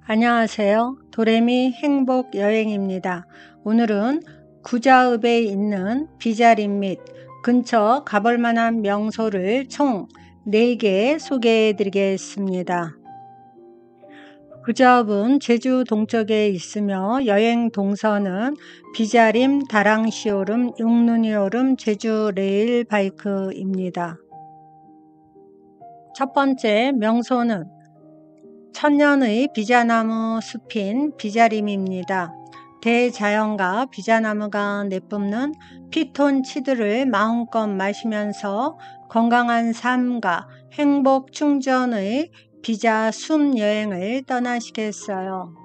안녕하세요. 도레미 행복 여행입니다. 오늘은 구자읍에 있는 비자림 및 근처 가볼 만한 명소를 총 4개 소개해 드리겠습니다. 구자읍은 제주 동쪽에 있으며 여행 동선은 비자림, 다랑시오름, 용눈이오름, 제주 레일 바이크입니다. 첫 번째 명소는 천년의 비자나무 숲인 비자림입니다. 대자연과 비자나무가 내뿜는 피톤치드를 마음껏 마시면서 건강한 삶과 행복 충전의 비자 숲 여행을 떠나시겠어요.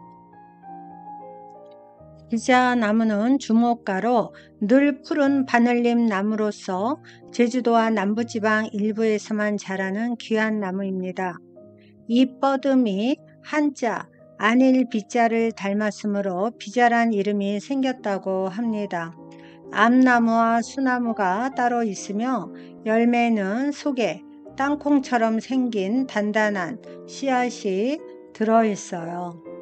비자나무는 주목가로 늘 푸른 바늘잎 나무로서 제주도와 남부지방 일부에서만 자라는 귀한 나무입니다. 이 뻗음이 한자 안일 비자를 닮았으므로 비자란 이름이 생겼다고 합니다. 암나무와 수나무가 따로 있으며 열매는 속에 땅콩처럼 생긴 단단한 씨앗이 들어있어요.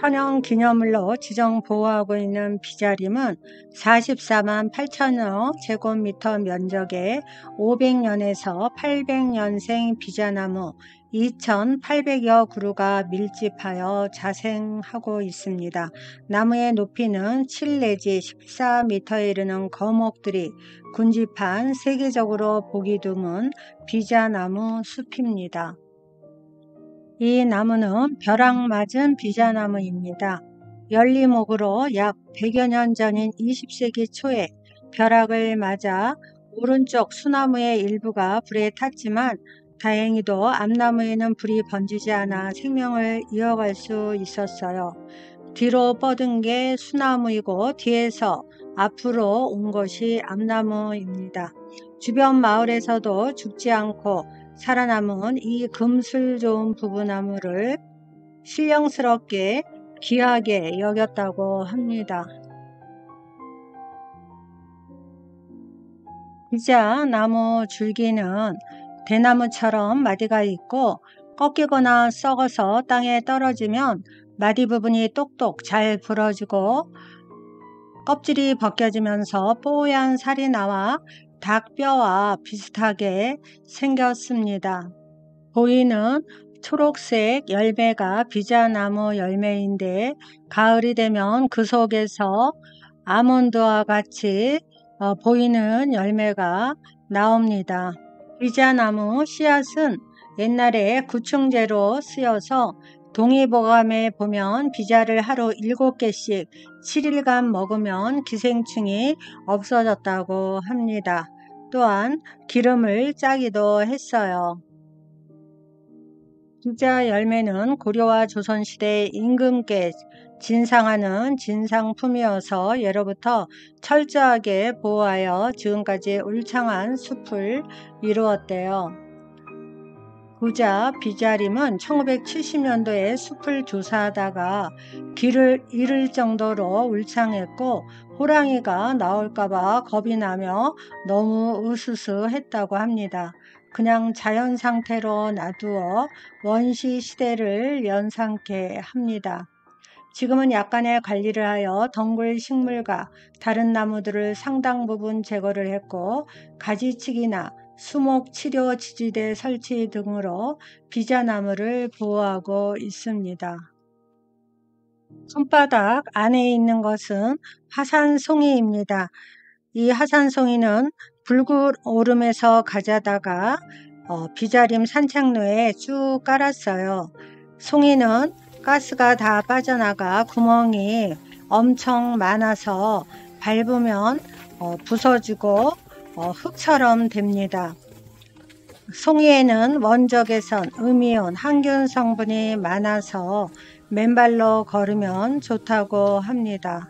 천연기념물로 지정 보호하고 있는 비자림은 44만 8천여 제곱미터 면적에 500년에서 800년생 비자나무 2,800여 그루가 밀집하여 자생하고 있습니다. 나무의 높이는 7 내지 14m에 이르는 거목들이 군집한 세계적으로 보기 드문 비자나무 숲입니다. 이 나무는 벼락 맞은 비자나무입니다. 열리목으로 약 100여 년 전인 20세기 초에 벼락을 맞아 오른쪽 수나무의 일부가 불에 탔지만 다행히도 앞나무에는 불이 번지지 않아 생명을 이어갈 수 있었어요. 뒤로 뻗은 게 수나무이고 뒤에서 앞으로 온 것이 앞나무입니다. 주변 마을에서도 죽지 않고 살아남은 이 금술 좋은 부부나무를 신령스럽게 귀하게 여겼다고 합니다. 비자나무 줄기는 대나무처럼 마디가 있고 꺾이거나 썩어서 땅에 떨어지면 마디 부분이 똑똑 잘 부러지고 껍질이 벗겨지면서 뽀얀 살이 나와 닭뼈와 비슷하게 생겼습니다. 보이는 초록색 열매가 비자나무 열매인데 가을이 되면 그 속에서 아몬드와 같이 보이는 열매가 나옵니다. 비자나무 씨앗은 옛날에 구충제로 쓰여서 동의보감에 보면 비자를 하루 7개씩 7일간 먹으면 기생충이 없어졌다고 합니다. 또한 기름을 짜기도 했어요. 비자 열매는 고려와 조선시대 임금께 진상하는 진상품이어서 예로부터 철저하게 보호하여 지금까지 울창한 숲을 이루었대요. 구자 비자림은 1970년도에 숲을 조사하다가 길을 잃을 정도로 울창했고 호랑이가 나올까봐 겁이 나며 너무 으스스했다고 합니다. 그냥 자연 상태로 놔두어 원시 시대를 연상케 합니다. 지금은 약간의 관리를 하여 덩굴 식물과 다른 나무들을 상당 부분 제거를 했고 가지치기나 수목 치료 지지대 설치 등으로 비자나무를 보호하고 있습니다. 손바닥 안에 있는 것은 화산송이입니다. 이 화산송이는 불굴 오름에서 가져다가 비자림 산책로에 쭉 깔았어요. 송이는 가스가 다 빠져나가 구멍이 엄청 많아서 밟으면 부서지고 흙처럼 됩니다. 송이에는 원적외선, 음이온, 항균 성분이 많아서 맨발로 걸으면 좋다고 합니다.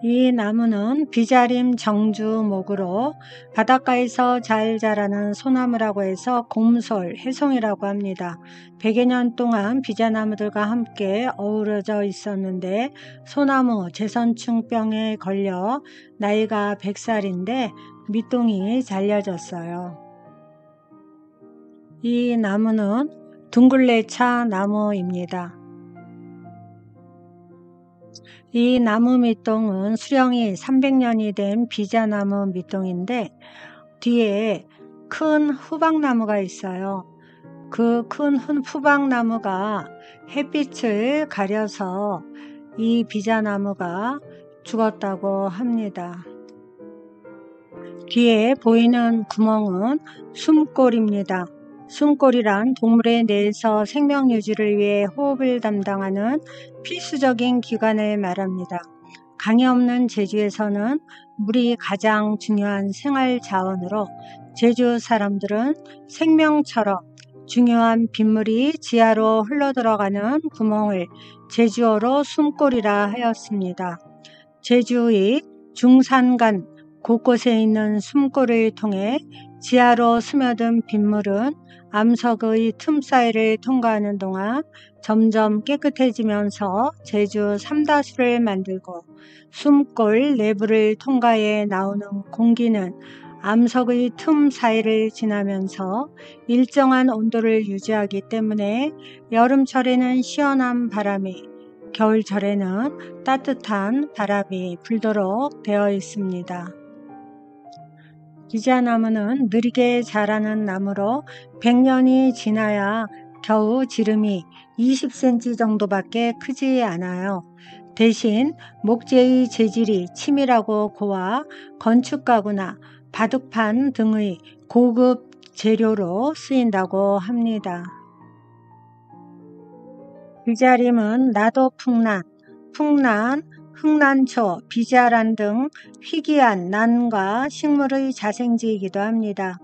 이 나무는 비자림 정주목으로 바닷가에서 잘 자라는 소나무라고 해서 곰솔, 해송이라고 합니다. 100여 년 동안 비자나무들과 함께 어우러져 있었는데 소나무 재선충병에 걸려 나이가 100살인데 밑동이 잘려졌어요. 이 나무는 둥글레차 나무입니다. 이 나무 밑동은 수령이 300년이 된 비자나무 밑동인데 뒤에 큰 후박나무가 있어요. 그 큰 후박나무가 햇빛을 가려서 이 비자나무가 죽었다고 합니다. 뒤에 보이는 구멍은 숨골입니다. 숨골이란 동물의 뇌에서 생명 유지를 위해 호흡을 담당하는 필수적인 기관을 말합니다. 강이 없는 제주에서는 물이 가장 중요한 생활 자원으로 제주 사람들은 생명처럼 중요한 빗물이 지하로 흘러들어가는 구멍을 제주어로 숨골이라 하였습니다. 제주의 중산간 곳곳에 있는 숨골을 통해 지하로 스며든 빗물은 암석의 틈 사이를 통과하는 동안 점점 깨끗해지면서 제주 삼다수를 만들고 숨골 내부를 통과해 나오는 공기는 암석의 틈 사이를 지나면서 일정한 온도를 유지하기 때문에 여름철에는 시원한 바람이, 겨울철에는 따뜻한 바람이 불도록 되어 있습니다. 비자나무는 느리게 자라는 나무로 100년이 지나야 겨우 지름이 20cm 정도밖에 크지 않아요. 대신 목재의 재질이 치밀하고 고와 건축가구나 바둑판 등의 고급 재료로 쓰인다고 합니다. 비자림은 나도 풍란, 흑난초, 비자란 등 희귀한 난과 식물의 자생지이기도 합니다.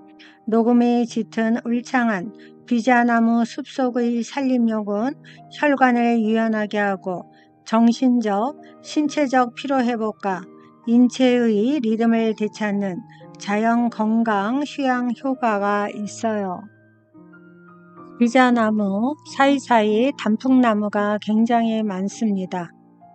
녹음이 짙은 울창한 비자나무 숲속의 산림욕은 혈관을 유연하게 하고 정신적, 신체적 피로회복과 인체의 리듬을 되찾는 자연 건강 휴양 효과가 있어요. 비자나무 사이사이 단풍나무가 굉장히 많습니다.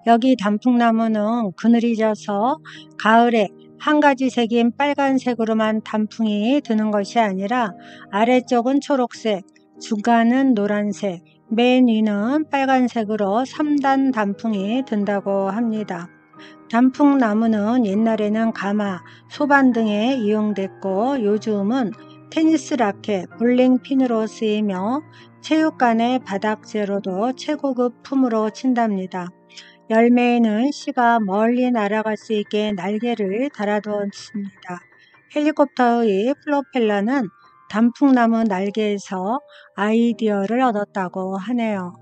여기 단풍나무는 그늘이 져서 가을에 한 가지 색인 빨간색으로만 단풍이 드는 것이 아니라 아래쪽은 초록색, 중간은 노란색, 맨 위는 빨간색으로 3단 단풍이 든다고 합니다. 단풍나무는 옛날에는 가마, 소반 등에 이용됐고 요즘은 테니스 라켓, 볼링 핀으로 쓰이며 체육관의 바닥재로도 최고급 품으로 친답니다. 열매에는 씨가 멀리 날아갈 수 있게 날개를 달아두었습니다. 헬리콥터의 프로펠러는 단풍나무 날개에서 아이디어를 얻었다고 하네요.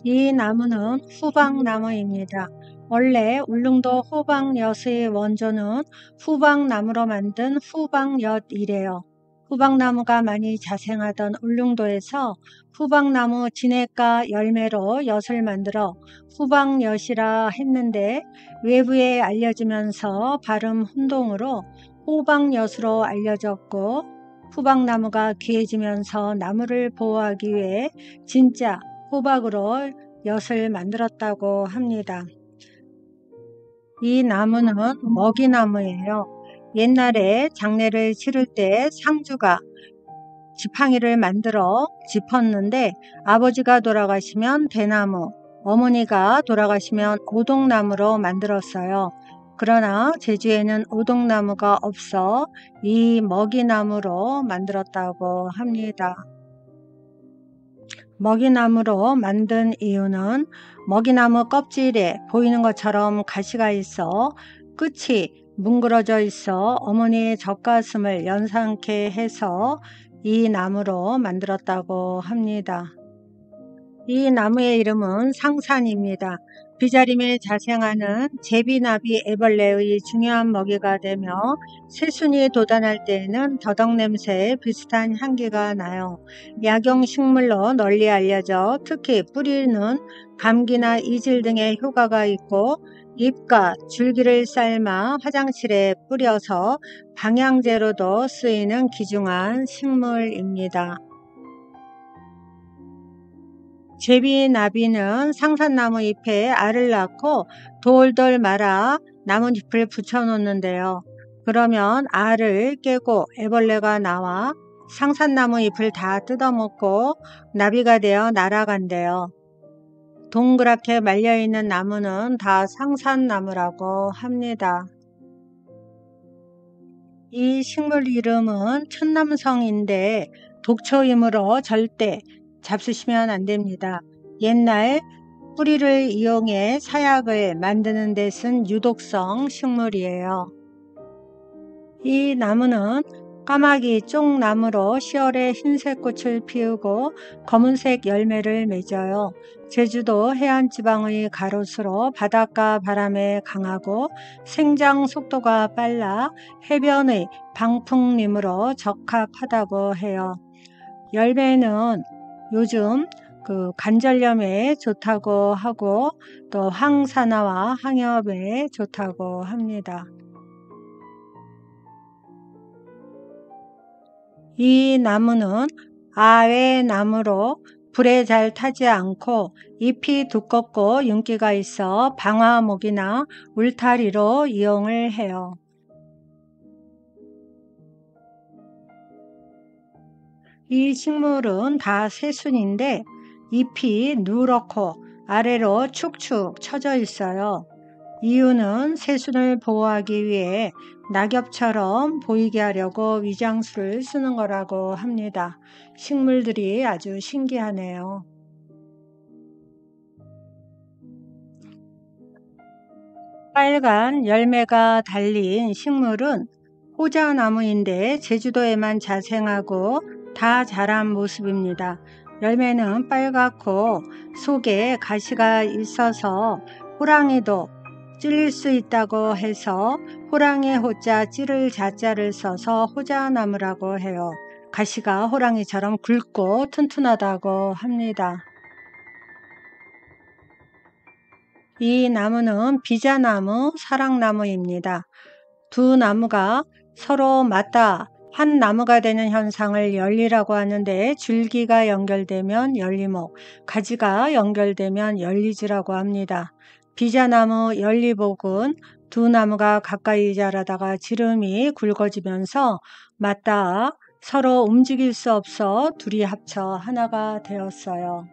이 나무는 후박나무입니다. 원래 울릉도 호박엿의 원조는 후박나무로 만든 후박엿이래요. 후박나무가 많이 자생하던 울릉도에서 후박나무 진액과 열매로 엿을 만들어 후박엿이라 했는데 외부에 알려지면서 발음 혼동으로 호박엿으로 알려졌고 후박나무가 귀해지면서 나무를 보호하기 위해 진짜 호박으로 엿을 만들었다고 합니다. 이 나무는 먹이나무예요. 옛날에 장례를 치를 때 상주가 지팡이를 만들어 짚었는데 아버지가 돌아가시면 대나무, 어머니가 돌아가시면 오동나무로 만들었어요. 그러나 제주에는 오동나무가 없어 이 먹이나무로 만들었다고 합니다. 먹이나무로 만든 이유는 먹이나무 껍질에 보이는 것처럼 가시가 있어 끝이 뭉그러져 있어 어머니의 젖가슴을 연상케 해서 이 나무로 만들었다고 합니다. 이 나무의 이름은 상산입니다. 비자림에 자생하는 제비나비 애벌레의 중요한 먹이가 되며 새순이 돋아날 때에는 더덕 냄새에 비슷한 향기가 나요. 약용식물로 널리 알려져 특히 뿌리는 감기나 이질 등의 효과가 있고 잎과 줄기를 삶아 화장실에 뿌려서 방향제로도 쓰이는 귀중한 식물입니다. 제비나비는 상산나무 잎에 알을 낳고 돌돌 말아 나뭇잎을 붙여 놓는데요. 그러면 알을 깨고 애벌레가 나와 상산나무 잎을 다 뜯어먹고 나비가 되어 날아간대요. 동그랗게 말려있는 나무는 다 상산나무라고 합니다. 이 식물 이름은 천남성인데 독초이므로 절대 잡수시면 안 됩니다. 옛날 뿌리를 이용해 사약을 만드는 데 쓴 유독성 식물이에요. 이 나무는 까마귀 쪽나무로 10월에 흰색 꽃을 피우고 검은색 열매를 맺어요. 제주도 해안지방의 가로수로 바닷가 바람에 강하고 생장 속도가 빨라 해변의 방풍림으로 적합하다고 해요. 열매는 요즘 관절염에 좋다고 하고 또 항산화와 항염에 좋다고 합니다. 이 나무는 아외나무로 불에 잘 타지 않고 잎이 두껍고 윤기가 있어 방화목이나 울타리로 이용을 해요. 이 식물은 다 새순인데 잎이 누렇고 아래로 축축 처져 있어요. 이유는 새순을 보호하기 위해 낙엽처럼 보이게 하려고 위장수를 쓰는 거라고 합니다. 식물들이 아주 신기하네요. 빨간 열매가 달린 식물은 호자나무인데 제주도에만 자생하고 다 자란 모습입니다. 열매는 빨갛고 속에 가시가 있어서 호랑이도 찔릴 수 있다고 해서 호랑이 호자 찌를 자자를 써서 호자나무라고 해요. 가시가 호랑이처럼 굵고 튼튼하다고 합니다. 이 나무는 비자나무, 사랑나무입니다. 두 나무가 서로 맞닿아 한 나무가 되는 현상을 열리라고 하는데 줄기가 연결되면 열리목, 가지가 연결되면 열리지라고 합니다. 비자나무 열리복은 두 나무가 가까이 자라다가 지름이 굵어지면서 맞닿아 서로 움직일 수 없어 둘이 합쳐 하나가 되었어요.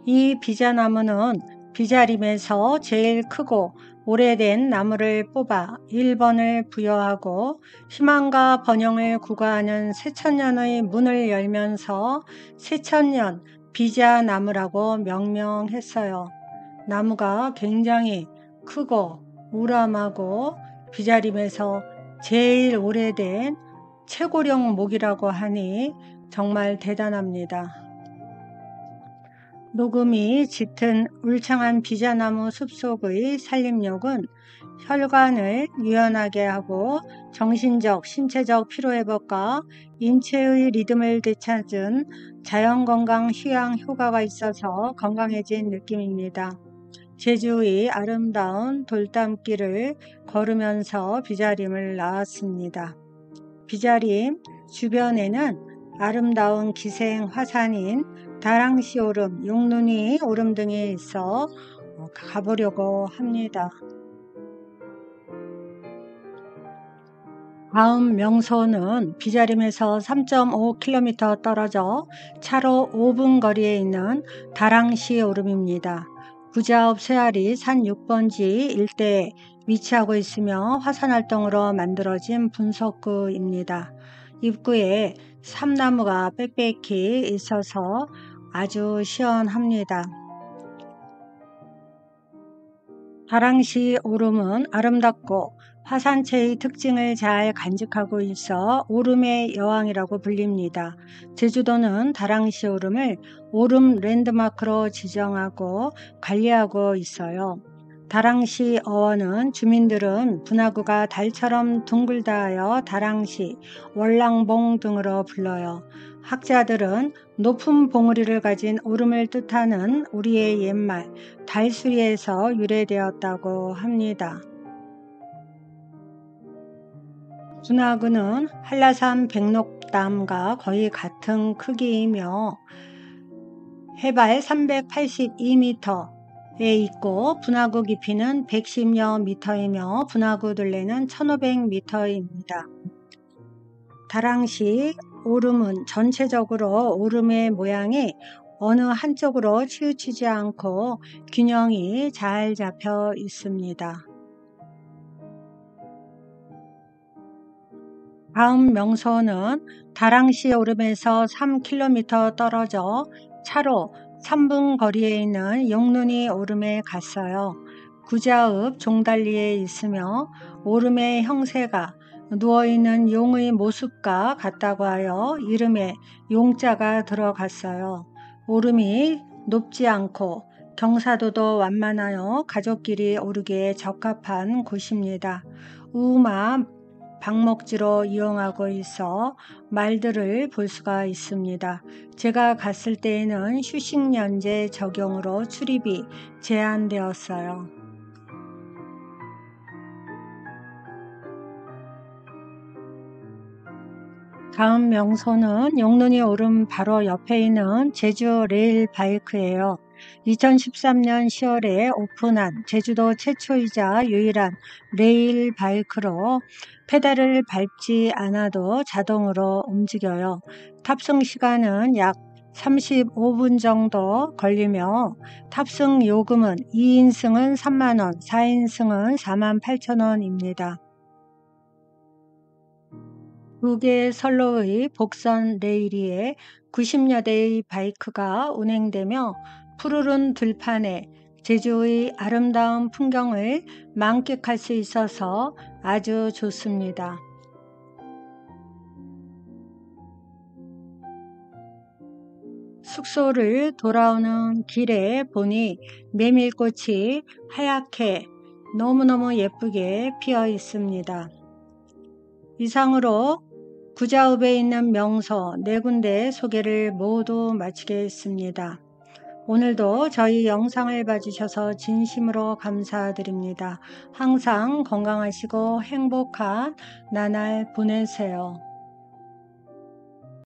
이 비자나무는 비자림에서 제일 크고 오래된 나무를 뽑아 1번을 부여하고 희망과 번영을 구가하는 새천년의 문을 열면서 새천년 비자나무라고 명명했어요. 나무가 굉장히 크고 우람하고 비자림에서 제일 오래된 최고령 목이라고 하니 정말 대단합니다. 녹음이 짙은 울창한 비자나무 숲속의 산림욕은 혈관을 유연하게 하고 정신적, 신체적 피로회복과 인체의 리듬을 되찾은 자연건강 휴양 효과가 있어서 건강해진 느낌입니다. 제주의 아름다운 돌담길을 걸으면서 비자림을 나왔습니다. 비자림 주변에는 아름다운 기생 화산인 다랑시 오름, 용눈이 오름 등이 있어 가보려고 합니다. 다음 명소는 비자림에서 3.5km 떨어져 차로 5분 거리에 있는 다랑시 오름입니다. 구자읍 쇠아리 산 6번지 일대에 위치하고 있으며 화산활동으로 만들어진 분석구입니다. 입구에 삼나무가 빽빽히 있어서 아주 시원합니다. 다랑시 오름은 아름답고 화산체의 특징을 잘 간직하고 있어 오름의 여왕이라고 불립니다. 제주도는 다랑시 오름을 오름 랜드마크로 지정하고 관리하고 있어요. 다랑시 어원은 주민들은 분화구가 달처럼 둥글다 하여 다랑시, 월랑봉 등으로 불러요. 학자들은 높은 봉우리를 가진 오름을 뜻하는 우리의 옛말 달수리에서 유래되었다고 합니다. 분화구는 한라산 백록담과 거의 같은 크기이며 해발 382m, 있고 분화구 깊이는 110여 미터이며 분화구 둘레는 1500미터입니다. 다랑시 오름은 전체적으로 오름의 모양이 어느 한쪽으로 치우치지 않고 균형이 잘 잡혀 있습니다. 다음 명소는 다랑시 오름에서 3km 떨어져 차로 3분 거리에 있는 용눈이 오름에 갔어요. 구자읍 종달리에 있으며 오름의 형세가 누워있는 용의 모습과 같다고 하여 이름에 용자가 들어갔어요. 오름이 높지 않고 경사도도 완만하여 가족끼리 오르기에 적합한 곳입니다. 우마 방목지로 이용하고 있어 말들을 볼 수가 있습니다. 제가 갔을 때에는 휴식연재 적용으로 출입이 제한되었어요. 다음 명소는 용눈이 오름 바로 옆에 있는 제주 레일바이크예요. 2013년 10월에 오픈한 제주도 최초이자 유일한 레일바이크로 페달을 밟지 않아도 자동으로 움직여요. 탑승 시간은 약 35분 정도 걸리며 탑승 요금은 2인승은 3만원, 4인승은 48,000원입니다. 두 개의 선로의 복선 레일위에 90여 대의 바이크가 운행되며 푸르른 들판에 제주의 아름다운 풍경을 만끽할 수 있어서 아주 좋습니다. 숙소를 돌아오는 길에 보니 메밀꽃이 하얗게 너무너무 예쁘게 피어 있습니다. 이상으로 구자읍에 있는 명소 4군데 소개를 모두 마치겠습니다. 오늘도 저희 영상을 봐주셔서 진심으로 감사드립니다. 항상 건강하시고 행복한 나날 보내세요.